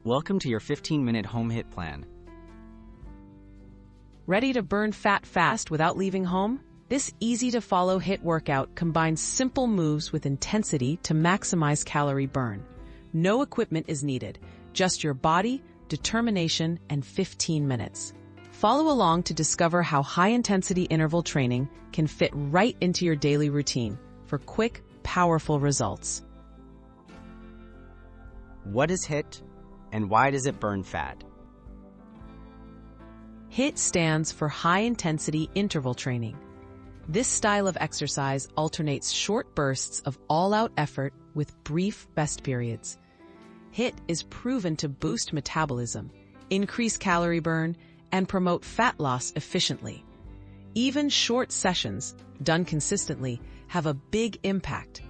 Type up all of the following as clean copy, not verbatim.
Welcome to your 15-minute home HIIT plan. Ready to burn fat fast without leaving home? This easy-to-follow HIIT workout combines simple moves with intensity to maximize calorie burn. No equipment is needed, just your body, determination, and 15 minutes. Follow along to discover how high-intensity interval training can fit right into your daily routine for quick, powerful results. What is HIIT, and why does it burn fat? HIIT stands for high-intensity interval training. This style of exercise alternates short bursts of all-out effort with brief rest periods. HIIT is proven to boost metabolism, increase calorie burn, and promote fat loss efficiently. Even short sessions, done consistently, have a big impact,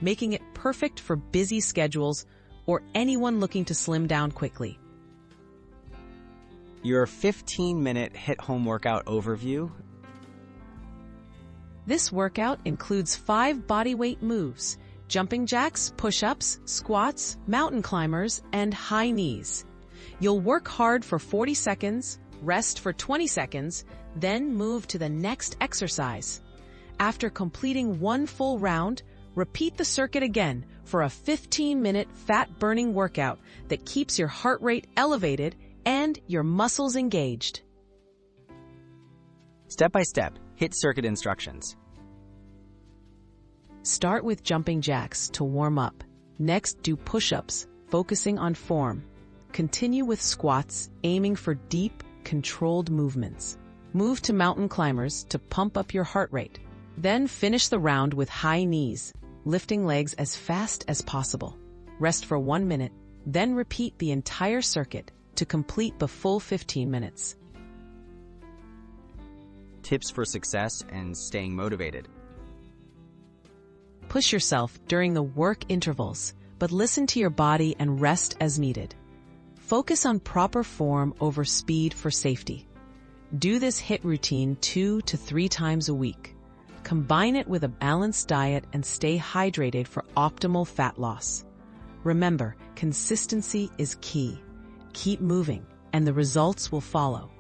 making it perfect for busy schedules or anyone looking to slim down quickly. Your 15-minute HIIT home workout overview. This workout includes 5 bodyweight moves: jumping jacks, push-ups, squats, mountain climbers, and high knees. You'll work hard for 40 seconds, rest for 20 seconds, then move to the next exercise. After completing one full round, repeat the circuit again for a 15-minute fat-burning workout that keeps your heart rate elevated and your muscles engaged. Step-by-step HIIT circuit instructions. Start with jumping jacks to warm up. Next, do push-ups, focusing on form. Continue with squats, aiming for deep, controlled movements. Move to mountain climbers to pump up your heart rate. Then finish the round with high knees, lifting legs as fast as possible. Rest for 1 minute, then repeat the entire circuit to complete the full 15 minutes. Tips for success and staying motivated. Push yourself during the work intervals, but listen to your body and rest as needed. Focus on proper form over speed for safety. Do this HIIT routine 2 to 3 times a week. Combine it with a balanced diet and stay hydrated for optimal fat loss. Remember, consistency is key. Keep moving, and the results will follow.